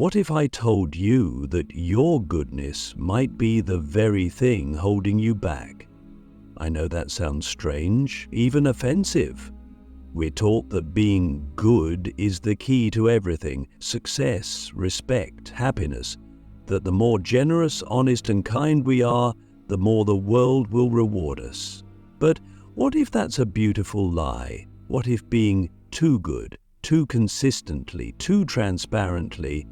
What if I told you that your goodness might be the very thing holding you back? I know that sounds strange, even offensive. We're taught that being good is the key to everything: success, respect, happiness. That the more generous, honest, and kind we are, the more the world will reward us. But what if that's a beautiful lie? What if being too good, too consistently, too transparently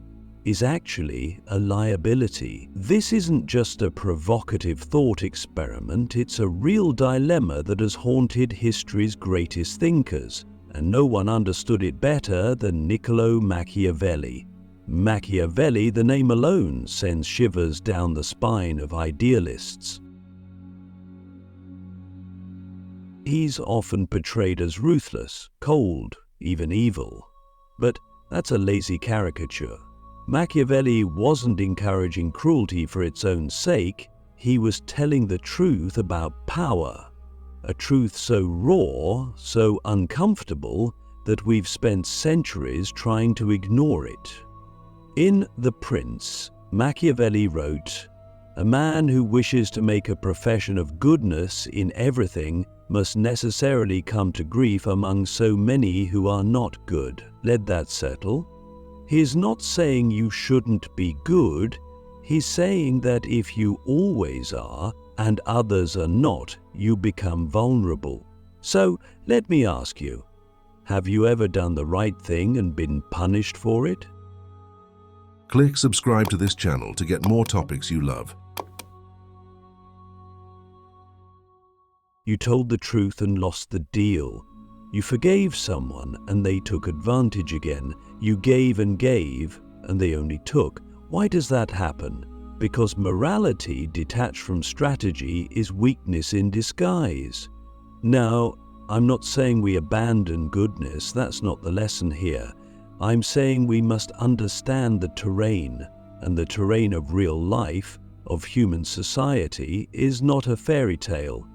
is actually a liability? This isn't just a provocative thought experiment, it's a real dilemma that has haunted history's greatest thinkers, and no one understood it better than Niccolò Machiavelli. Machiavelli, the name alone, sends shivers down the spine of idealists. He's often portrayed as ruthless, cold, even evil. But that's a lazy caricature. Machiavelli wasn't encouraging cruelty for its own sake, he was telling the truth about power. A truth so raw, so uncomfortable, that we've spent centuries trying to ignore it. In The Prince, Machiavelli wrote, "A man who wishes to make a profession of goodness in everything must necessarily come to grief among so many who are not good." Let that settle. He's not saying you shouldn't be good, he's saying that if you always are and others are not, you become vulnerable. So let me ask you, have you ever done the right thing and been punished for it? Click subscribe to this channel to get more topics you love. You told the truth and lost the deal. You forgave someone and they took advantage again. You gave and they only took. Why does that happen? Because morality detached from strategy is weakness in disguise. Now, I'm not saying we abandon goodness, that's not the lesson here. I'm saying we must understand the terrain, and the terrain of real life, of human society, is not a fairy tale.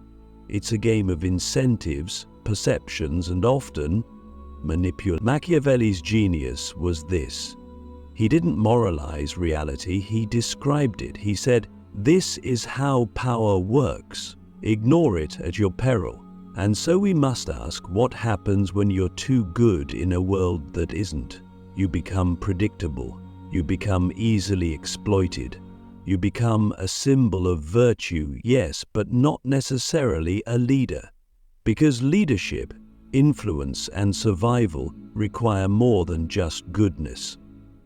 It's a game of incentives, perceptions, and often manipulation. Machiavelli's genius was this. He didn't moralize reality, he described it. He said, "This is how power works. Ignore it at your peril." And so we must ask, what happens when you're too good in a world that isn't? You become predictable. You become easily exploited. You become a symbol of virtue, yes, but not necessarily a leader. Because leadership, influence, and survival require more than just goodness.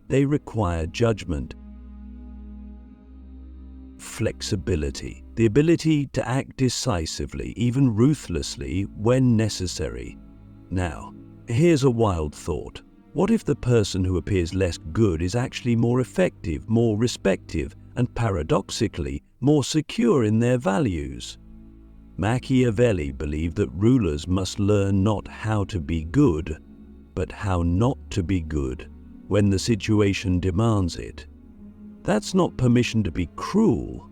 They require judgment, flexibility, the ability to act decisively, even ruthlessly, when necessary. Now, here's a wild thought. What if the person who appears less good is actually more effective, more respective, and paradoxically, more secure in their values? Machiavelli believed that rulers must learn not how to be good, but how not to be good when the situation demands it. That's not permission to be cruel,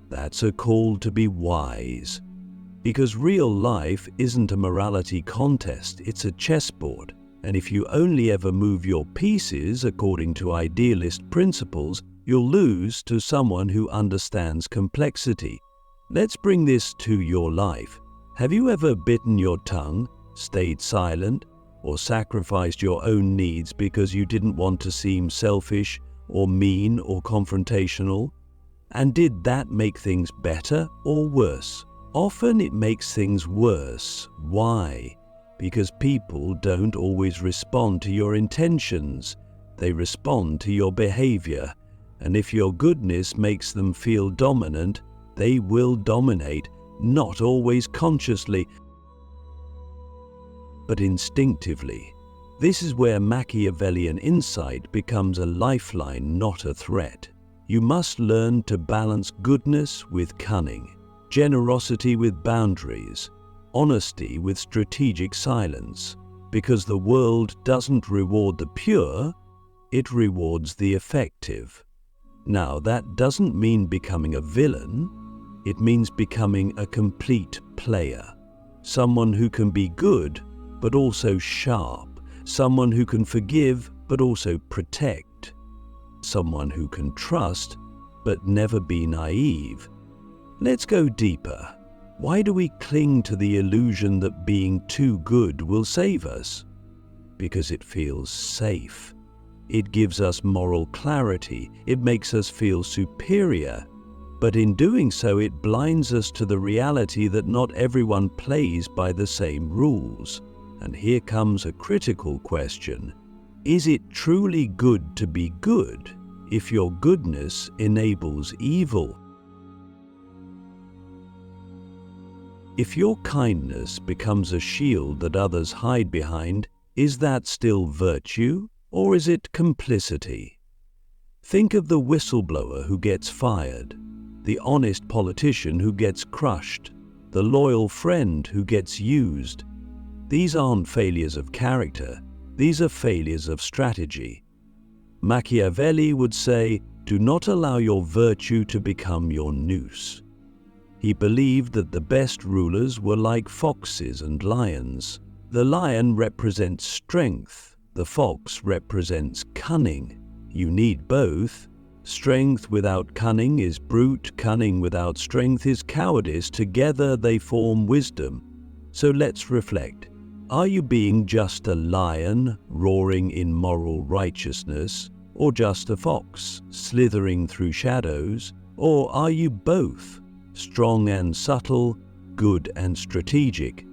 that's a call to be wise. Because real life isn't a morality contest, it's a chessboard. And if you only ever move your pieces according to idealist principles, you'll lose to someone who understands complexity. Let's bring this to your life. Have you ever bitten your tongue, stayed silent, or sacrificed your own needs because you didn't want to seem selfish or mean or confrontational? And did that make things better or worse? Often it makes things worse. Why? Because people don't always respond to your intentions. They respond to your behavior. And if your goodness makes them feel dominant, they will dominate, not always consciously, but instinctively. This is where Machiavellian insight becomes a lifeline, not a threat. You must learn to balance goodness with cunning, generosity with boundaries, honesty with strategic silence, because the world doesn't reward the pure, it rewards the effective. Now, that doesn't mean becoming a villain, it means becoming a complete player. Someone who can be good, but also sharp. Someone who can forgive, but also protect. someone who can trust, but never be naive. Let's go deeper. Why do we cling to the illusion that being too good will save us? Because it feels safe. It gives us moral clarity. It makes us feel superior. But in doing so, it blinds us to the reality that not everyone plays by the same rules. And here comes a critical question. Is it truly good to be good if your goodness enables evil? If your kindness becomes a shield that others hide behind, is that still virtue, or is it complicity? Think of the whistleblower who gets fired, the honest politician who gets crushed, the loyal friend who gets used. These aren't failures of character, these are failures of strategy. Machiavelli would say, "Do not allow your virtue to become your noose." He believed that the best rulers were like foxes and lions. The lion represents strength, the fox represents cunning. You need both. Strength without cunning is brute, cunning without strength is cowardice. Together they form wisdom. So let's reflect. Are you being just a lion, roaring in moral righteousness, or just a fox, slithering through shadows? Or are you both, strong and subtle, good and strategic?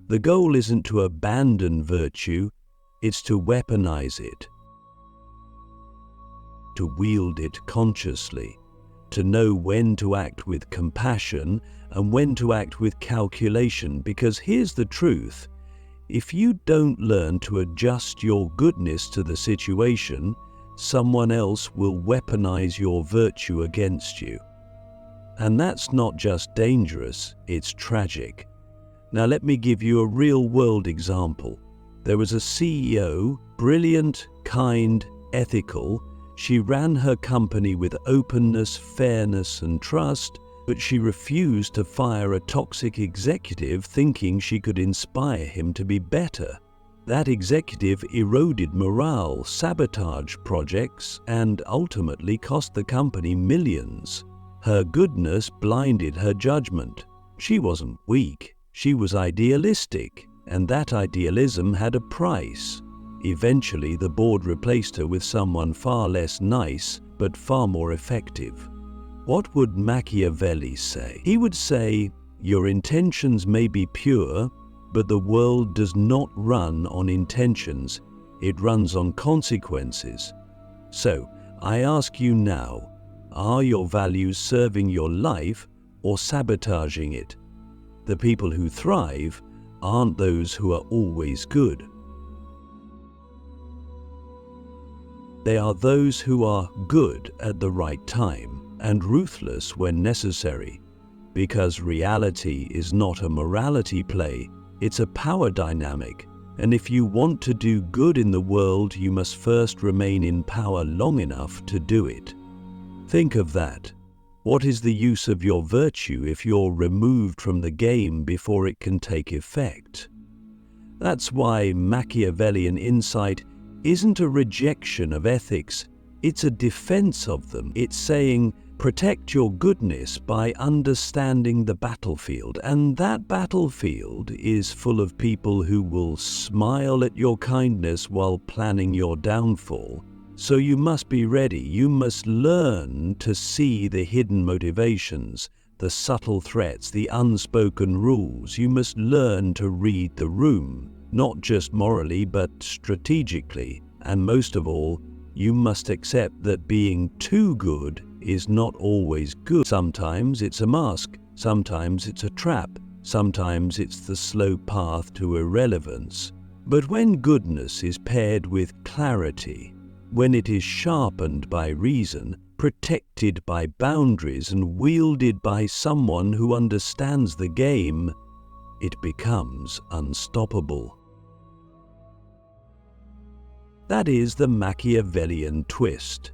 The goal isn't to abandon virtue, it's to weaponize it, to wield it consciously, to know when to act with compassion and when to act with calculation. Because here's the truth, if you don't learn to adjust your goodness to the situation, someone else will weaponize your virtue against you. And that's not just dangerous, it's tragic. Now let me give you a real-world example. There was a CEO, brilliant, kind, ethical. She ran her company with openness, fairness, and trust, but she refused to fire a toxic executive thinking she could inspire him to be better. That executive eroded morale, sabotaged projects, and ultimately cost the company millions. Her goodness blinded her judgment. She wasn't weak, she was idealistic, and that idealism had a price. Eventually, the board replaced her with someone far less nice, but far more effective. What would Machiavelli say? He would say, "Your intentions may be pure, but the world does not run on intentions, it runs on consequences." So, I ask you now, are your values serving your life or sabotaging it? The people who thrive aren't those who are always good. They are those who are good at the right time and ruthless when necessary, because reality is not a morality play, it's a power dynamic, and if you want to do good in the world, you must first remain in power long enough to do it. Think of that. What is the use of your virtue if you're removed from the game before it can take effect? That's why Machiavellian insight isn't a rejection of ethics, it's a defense of them. It's saying, protect your goodness by understanding the battlefield, and that battlefield is full of people who will smile at your kindness while planning your downfall. So you must be ready. You must learn to see the hidden motivations, the subtle threats, the unspoken rules. You must learn to read the room, not just morally, but strategically. And most of all, you must accept that being too good is not always good. Sometimes it's a mask, sometimes it's a trap, sometimes it's the slow path to irrelevance. But when goodness is paired with clarity, when it is sharpened by reason, protected by boundaries, and wielded by someone who understands the game, it becomes unstoppable. That is the Machiavellian twist.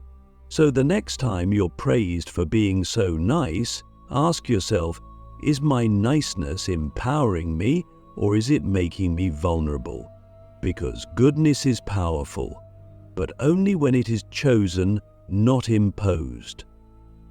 So the next time you're praised for being so nice, ask yourself, is my niceness empowering me, or is it making me vulnerable? Because goodness is powerful, but only when it is chosen not imposed.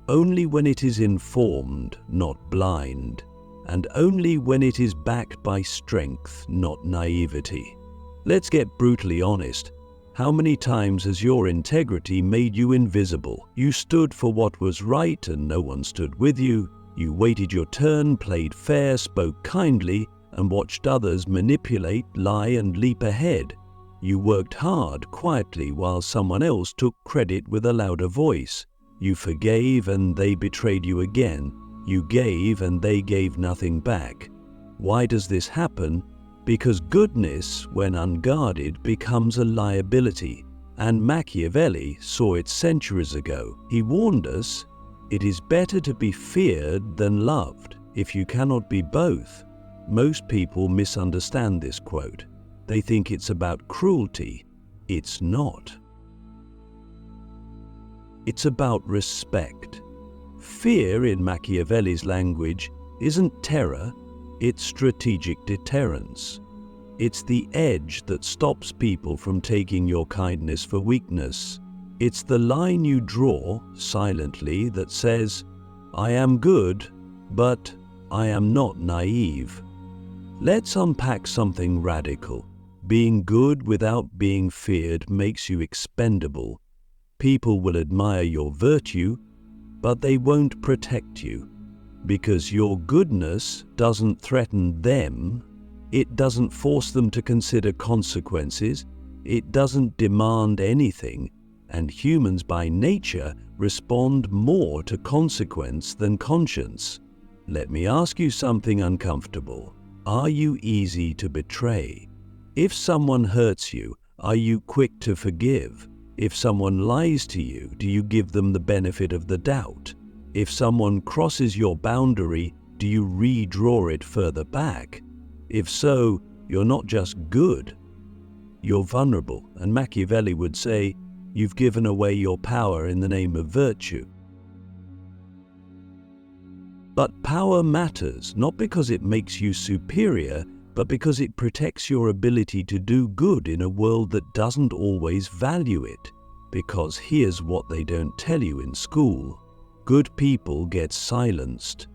Only when it is informed, not blind, and only when it is backed by strength, not naivety. Let's get brutally honest. How many times has your integrity made you invisible? You stood for what was right and no one stood with you. You waited your turn, played fair, spoke kindly, and watched others manipulate, lie, and leap ahead. You worked hard, quietly, while someone else took credit with a louder voice. You forgave and they betrayed you again. You gave and they gave nothing back. Why does this happen? Because goodness, when unguarded, becomes a liability. And Machiavelli saw it centuries ago. He warned us, it is better to be feared than loved. If you cannot be both. Most people misunderstand this quote. They think it's about cruelty. It's not. It's about respect. Fear, in Machiavelli's language, isn't terror, it's strategic deterrence. It's the edge that stops people from taking your kindness for weakness. It's the line you draw, silently, that says, I am good, but I am not naive. Let's unpack something radical. Being good without being feared makes you expendable. People will admire your virtue, but they won't protect you. Because your goodness doesn't threaten them, it doesn't force them to consider consequences, it doesn't demand anything, and humans by nature respond more to consequence than conscience. Let me ask you something uncomfortable. Are you easy to betray? If someone hurts you, are you quick to forgive? If someone lies to you, do you give them the benefit of the doubt? If someone crosses your boundary, do you redraw it further back? If so, you're not just good, you're vulnerable, and Machiavelli would say, you've given away your power in the name of virtue. But power matters, not because it makes you superior, but because it protects your ability to do good in a world that doesn't always value it. Because here's what they don't tell you in school. Good people get silenced.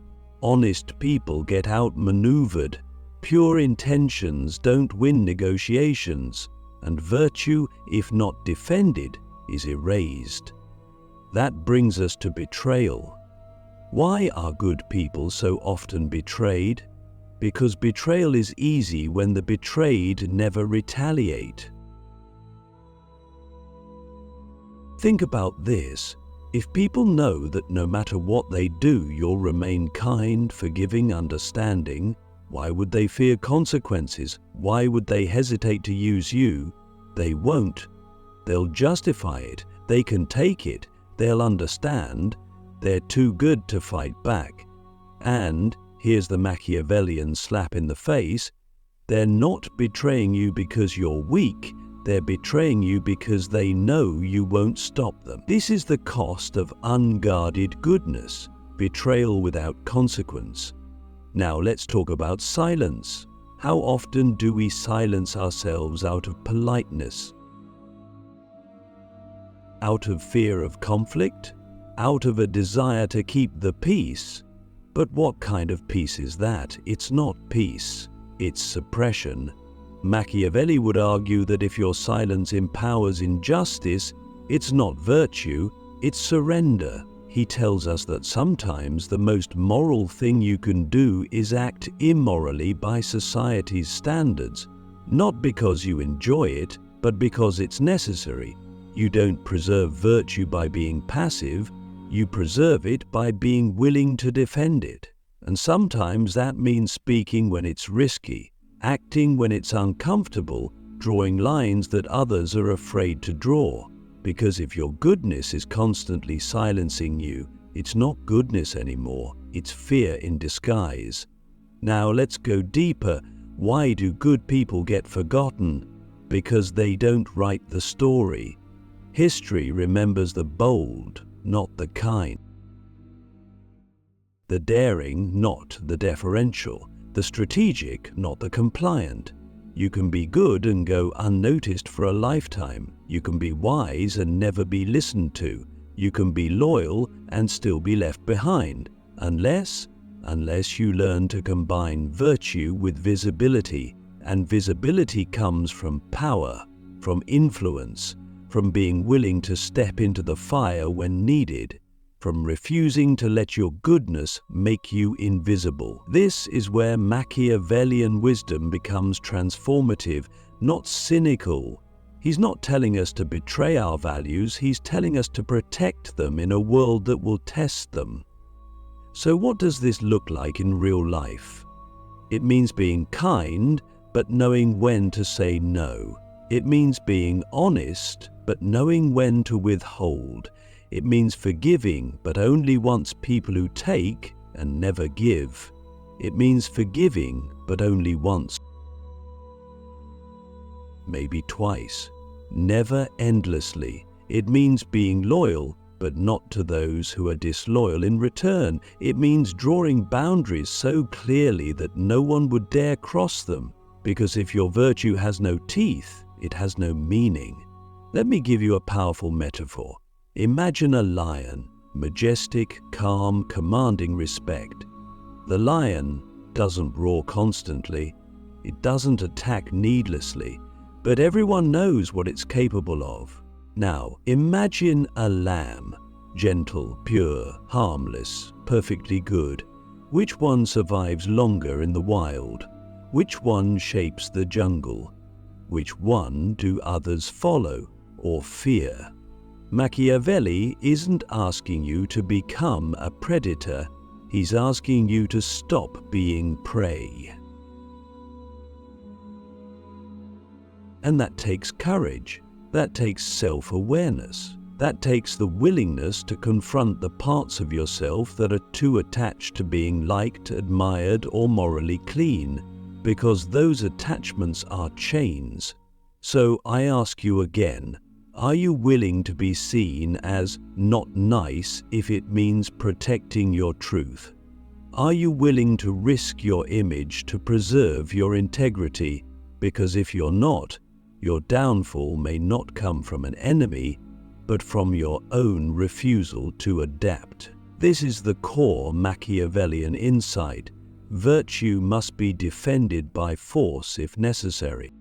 Honest people get outmaneuvered. Pure intentions don't win negotiations. And virtue, if not defended, is erased. That brings us to betrayal. Why are good people so often betrayed? Because betrayal is easy when the betrayed never retaliate. Think about this. If people know that no matter what they do, you'll remain kind, forgiving, understanding, why would they fear consequences? Why would they hesitate to use you? They won't. They'll justify it. They can take it. They'll understand. They're too good to fight back. And here's the Machiavellian slap in the face. They're not betraying you because you're weak. They're betraying you because they know you won't stop them. This is the cost of unguarded goodness, betrayal without consequence. Now let's talk about silence. How often do we silence ourselves out of politeness? Out of fear of conflict? Out of a desire to keep the peace? But what kind of peace is that? It's not peace, it's suppression. Machiavelli would argue that if your silence empowers injustice, it's not virtue, it's surrender. He tells us that sometimes the most moral thing you can do is act immorally by society's standards, not because you enjoy it, but because it's necessary. You don't preserve virtue by being passive, you preserve it by being willing to defend it. And sometimes that means speaking when it's risky, acting when it's uncomfortable, drawing lines that others are afraid to draw. Because if your goodness is constantly silencing you, it's not goodness anymore, it's fear in disguise. Now let's go deeper. Why do good people get forgotten? Because they don't write the story. History remembers the bold, not the kind. The daring, not the deferential. The strategic, not the compliant. You can be good and go unnoticed for a lifetime. You can be wise and never be listened to. You can be loyal and still be left behind, unless you learn to combine virtue with visibility. And visibility comes from power, from influence, from being willing to step into the fire when needed, from refusing to let your goodness make you invisible. This is where Machiavellian wisdom becomes transformative, not cynical. He's not telling us to betray our values, he's telling us to protect them in a world that will test them. So what does this look like in real life? It means being kind, but knowing when to say no. It means being honest, but knowing when to withhold. It means forgiving, but only once people who take and never give. It means forgiving, but only once, maybe twice, never endlessly. It means being loyal, but not to those who are disloyal in return. It means drawing boundaries so clearly that no one would dare cross them, because if your virtue has no teeth, it has no meaning. Let me give you a powerful metaphor. Imagine a lion, majestic, calm, commanding respect. The lion doesn't roar constantly, it doesn't attack needlessly, but everyone knows what it's capable of. Now, imagine a lamb, gentle, pure, harmless, perfectly good. Which one survives longer in the wild? Which one shapes the jungle? Which one do others follow or fear? Machiavelli isn't asking you to become a predator, he's asking you to stop being prey. And that takes courage, that takes self-awareness, that takes the willingness to confront the parts of yourself that are too attached to being liked, admired, or morally clean, because those attachments are chains. So I ask you again, are you willing to be seen as not nice if it means protecting your truth? Are you willing to risk your image to preserve your integrity? Because if you're not, your downfall may not come from an enemy, but from your own refusal to adapt. This is the core Machiavellian insight. Virtue must be defended by force if necessary.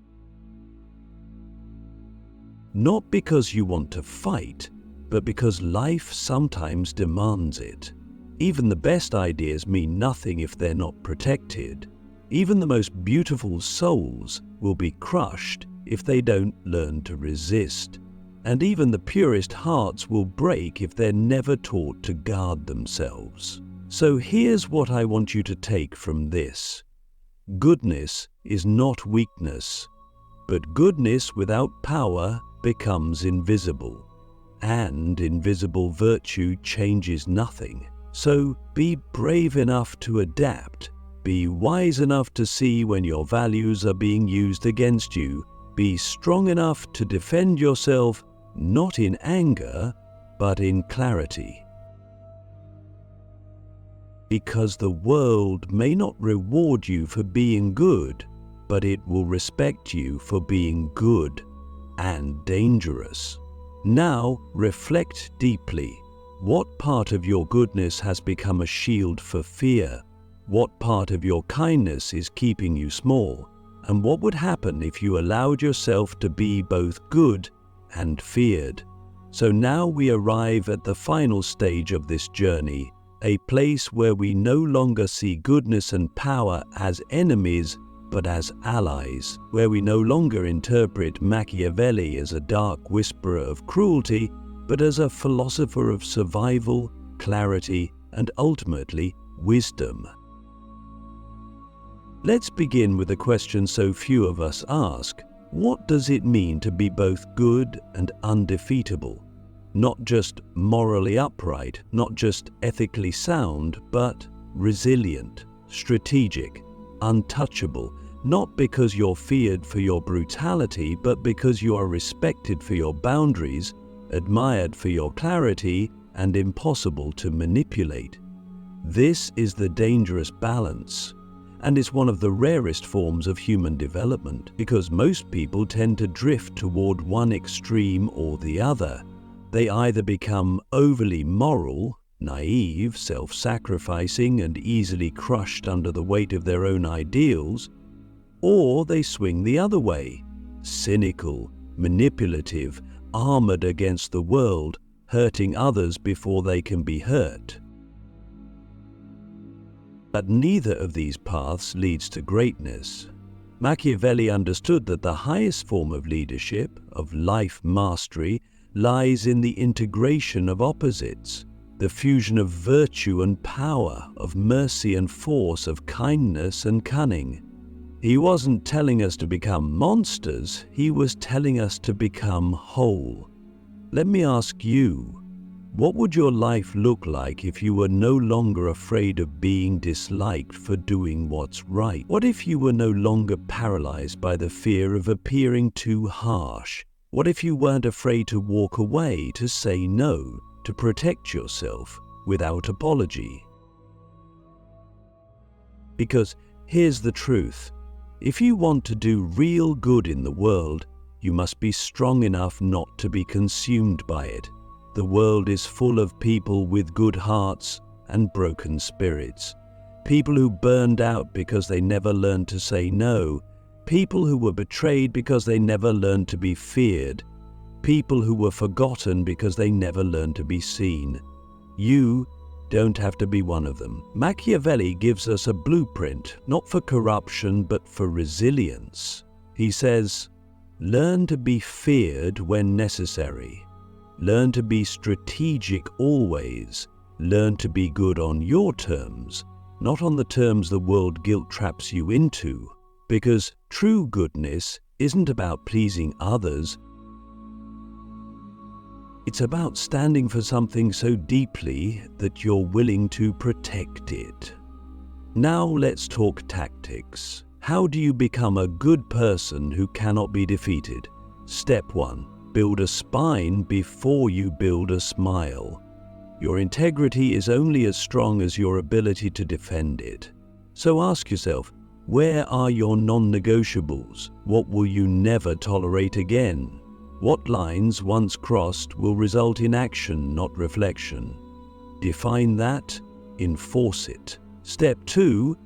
Not because you want to fight, but because life sometimes demands it. Even the best ideas mean nothing if they're not protected. Even the most beautiful souls will be crushed if they don't learn to resist. And even the purest hearts will break if they're never taught to guard themselves. So here's what I want you to take from this. Goodness is not weakness, but goodness without power becomes invisible, and invisible virtue changes nothing. So be brave enough to adapt, be wise enough to see when your values are being used against you, be strong enough to defend yourself, not in anger, but in clarity. Because the world may not reward you for being good, but it will respect you for being good and dangerous. Now reflect deeply. What part of your goodness has become a shield for fear? What part of your kindness is keeping you small? And what would happen if you allowed yourself to be both good and feared? So now we arrive at the final stage of this journey, a place where we no longer see goodness and power as enemies, but as allies, where we no longer interpret Machiavelli as a dark whisperer of cruelty, but as a philosopher of survival, clarity, and ultimately wisdom. Let's begin with a question so few of us ask. What does it mean to be both good and undefeatable? Not just morally upright, not just ethically sound, but resilient, strategic, untouchable, not because you're feared for your brutality, but because you are respected for your boundaries, admired for your clarity, and impossible to manipulate. This is the dangerous balance, and it's one of the rarest forms of human development, because most people tend to drift toward one extreme or the other. They either become overly moral, naive, self-sacrificing, and easily crushed under the weight of their own ideals, or they swing the other way, cynical, manipulative, armored against the world, hurting others before they can be hurt. But neither of these paths leads to greatness. Machiavelli understood that the highest form of leadership, of life mastery, lies in the integration of opposites, the fusion of virtue and power, of mercy and force, of kindness and cunning. He wasn't telling us to become monsters, he was telling us to become whole. Let me ask you, what would your life look like if you were no longer afraid of being disliked for doing what's right? What if you were no longer paralyzed by the fear of appearing too harsh? What if you weren't afraid to walk away, to say no, to protect yourself without apology? Because here's the truth. If you want to do real good in the world, you must be strong enough not to be consumed by it. The world is full of people with good hearts and broken spirits. People who burned out because they never learned to say no. People who were betrayed because they never learned to be feared. People who were forgotten because they never learned to be seen. You don't have to be one of them. Machiavelli gives us a blueprint, not for corruption, but for resilience. He says, learn to be feared when necessary. Learn to be strategic always. Learn to be good on your terms, not on the terms the world guilt traps you into. Because true goodness isn't about pleasing others. It's about standing for something so deeply that you're willing to protect it. Now let's talk tactics. How do you become a good person who cannot be defeated? Step 1. Build a spine before you build a smile. Your integrity is only as strong as your ability to defend it. So ask yourself, where are your non-negotiables? What will you never tolerate again? What lines, once crossed, will result in action, not reflection? Define that, enforce it. Step 2,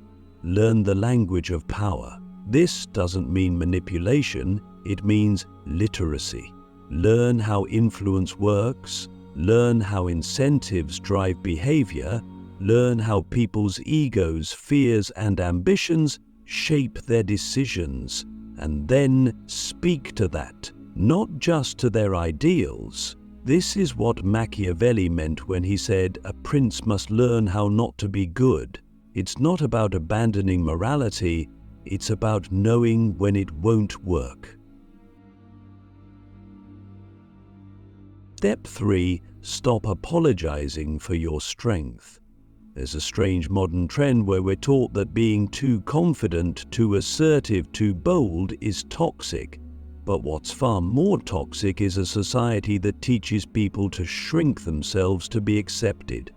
learn the language of power. This doesn't mean manipulation, it means literacy. Learn how influence works, learn how incentives drive behavior, learn how people's egos, fears, and ambitions shape their decisions, and then speak to that, not just to their ideals. This is what Machiavelli meant when he said, a prince must learn how not to be good. It's not about abandoning morality, it's about knowing when it won't work. Step 3, stop apologizing for your strength. There's a strange modern trend where we're taught that being too confident, too assertive, too bold is toxic. But what's far more toxic is a society that teaches people to shrink themselves to be accepted.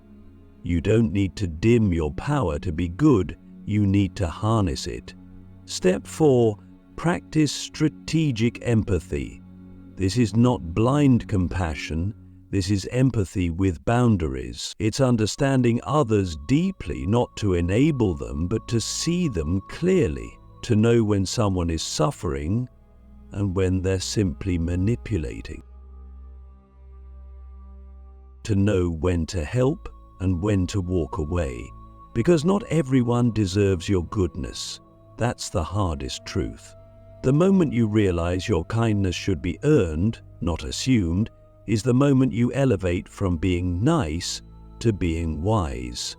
You don't need to dim your power to be good, you need to harness it. Step 4, practice strategic empathy. This is not blind compassion, this is empathy with boundaries. It's understanding others deeply, not to enable them, but to see them clearly, to know when someone is suffering and when they're simply manipulating. To know when to help and when to walk away, because not everyone deserves your goodness. That's the hardest truth. The moment you realize your kindness should be earned, not assumed, is the moment you elevate from being nice to being wise.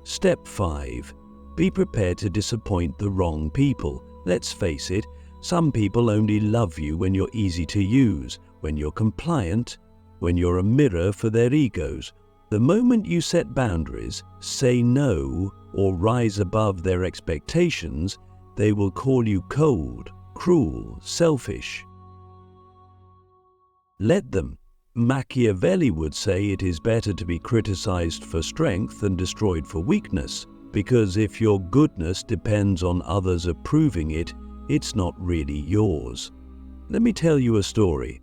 Step 5. Be prepared to disappoint the wrong people. Let's face it, some people only love you when you're easy to use, when you're compliant, when you're a mirror for their egos. The moment you set boundaries, say no, or rise above their expectations, they will call you cold, cruel, selfish. Let them. Machiavelli would say it is better to be criticized for strength than destroyed for weakness, because if your goodness depends on others approving it, it's not really yours. Let me tell you a story.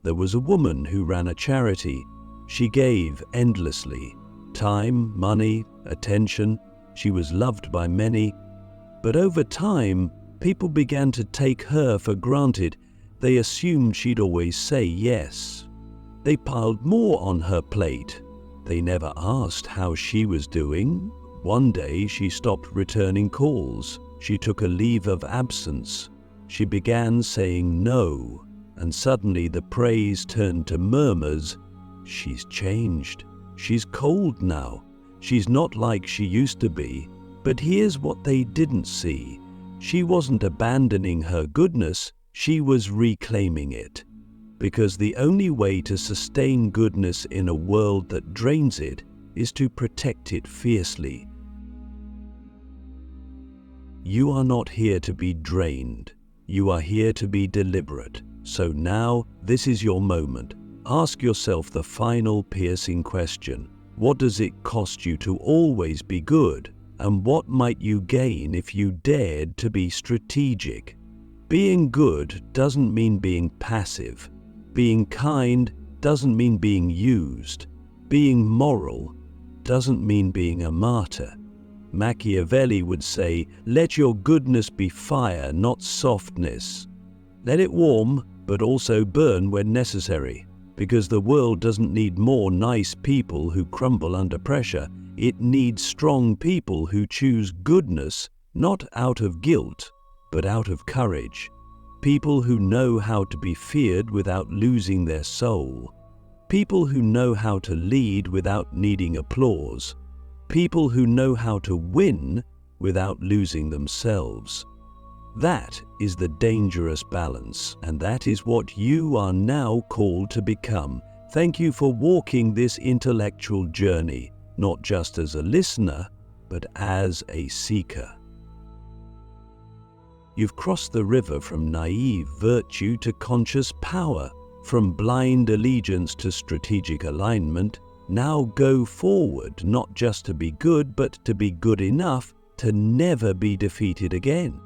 There was a woman who ran a charity. She gave endlessly. Time, money, attention. She was loved by many. But over time, people began to take her for granted. They assumed she'd always say yes. They piled more on her plate. They never asked how she was doing. One day she stopped returning calls. She took a leave of absence. She began saying no, and suddenly the praise turned to murmurs. She's changed. She's cold now. She's not like she used to be. But here's what they didn't see. She wasn't abandoning her goodness, she was reclaiming it. Because the only way to sustain goodness in a world that drains it is to protect it fiercely. You are not here to be drained. You are here to be deliberate. So now, this is your moment. Ask yourself the final piercing question. What does it cost you to always be good? And what might you gain if you dared to be strategic? Being good doesn't mean being passive. Being kind doesn't mean being used. Being moral doesn't mean being a martyr. Machiavelli would say, let your goodness be fire, not softness. Let it warm, but also burn when necessary. Because the world doesn't need more nice people who crumble under pressure. It needs strong people who choose goodness, not out of guilt, but out of courage. People who know how to be feared without losing their soul. People who know how to lead without needing applause. People who know how to win without losing themselves. That is the dangerous balance, and that is what you are now called to become. Thank you for walking this intellectual journey, not just as a listener, but as a seeker. You've crossed the river from naive virtue to conscious power, from blind allegiance to strategic alignment. Now go forward, not just to be good, but to be good enough to never be defeated again.